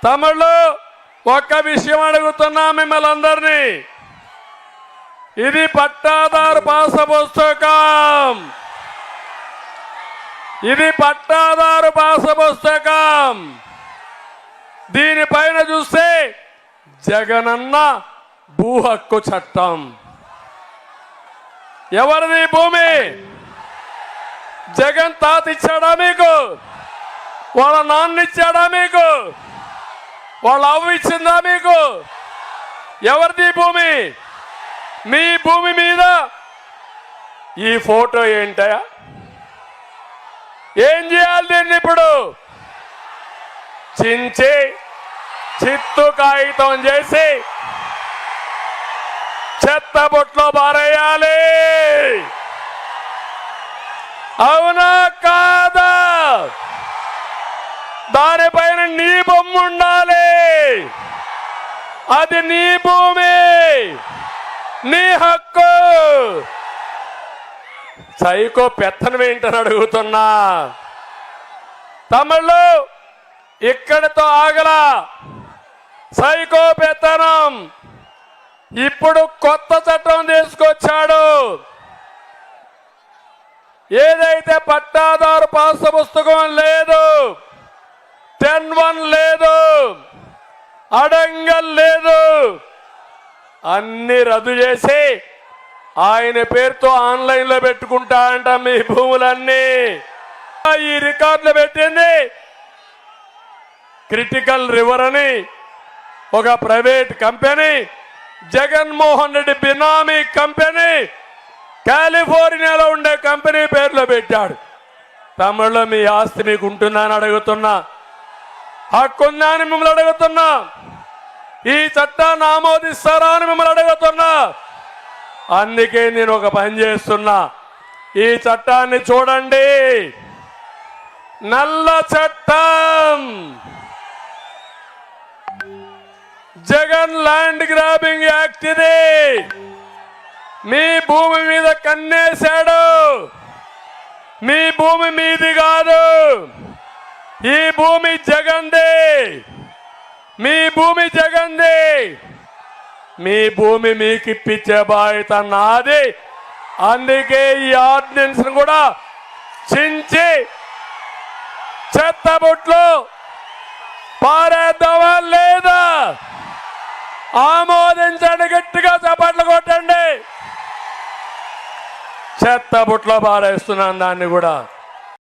తమ్ముళ్ళు ఒక్క విషయం అడుగుతున్నా మిమ్మల్ని అందరినీ. ఇది పట్టాదారు పాస పుస్తకం. ఇది పట్టాదారు పాస పుస్తకం. దీనిపైన చూస్తే జగనన్న భూ హక్కు చట్టం. ఎవరిది భూమి? జగన్ తాత ఇచ్చాడా మీకు? వాళ్ళ నాన్న ఇచ్చాడా మీకు? వాళ్ళ అవ్వ ఇచ్చిందా మీకు? ఎవరిది భూమి? మీ భూమి మీద ఈ ఫోటో ఏంటయా? ఏం చేయాలి దీన్ని? ఇప్పుడు చించి చిత్తు కాగితం చేసి చెత్త బొట్లో పారేయాలి. అవునా కాదా? దానిపైన నీ బొమ్మ ఉండాలి. అది నీ భూమి, నీ హక్కు. సైకో పెత్తనం ఏంటని అడుగుతున్నా. తమిళ్ళు ఇక్కడితో ఆగలా. సైకో పెత్తనం ఇప్పుడు కొత్త చట్టం తీసుకొచ్చాడు. ఏదైతే పట్టాదారు పాస్ పుస్తకం లేదు, 10(1) లేదు, అడంగల్ లేదు, అన్ని రద్దు చేసి ఆయన పేరుతో ఆన్లైన్లో పెట్టుకుంటా అంట మీ భూములన్నీ. ఈ రికార్డులు పెట్టింది క్రిటికల్ రివర్ అని ఒక ప్రైవేట్ కంపెనీ, జగన్మోహన్ రెడ్డి బినామీ కంపెనీ, కాలిఫోర్నియాలో ఉండే కంపెనీ పేర్లో పెట్టాడు. తమిళలో మీ ఆస్తి మీకు ఉంటుందా అని అడుగుతున్నా. హక్కుందా అని మిమ్మల్ని అడుగుతున్నా. ఈ చట్టాన్ని ఆమోదిస్తారా అని మిమ్మల్ని అడుగుతున్నా. అందుకే నేను ఒక పని చేస్తున్నా. ఈ చట్టాన్ని చూడండి. నల్ల చట్టం. జగన్ ల్యాండ్ గ్రాబింగ్ యాక్ట్ ఇది. మీ భూమి మీద కన్నేశాడు. మీ భూమి మీది కాదు. ఈ భూమి జగన్దే. మీ భూమి జగన్దే. మీ భూమి మీకు ఇప్పించే బాధ్యత నాది. అందుకే ఈ ఆర్డినెన్స్ కూడా చించి చెత్తబుట్లో పారేద్దామా లేదా? ఆమోదించండి, గట్టిగా చప్పట్లు కొట్టండి. చెత్తబుట్లో పారేస్తున్నాను దాన్ని కూడా.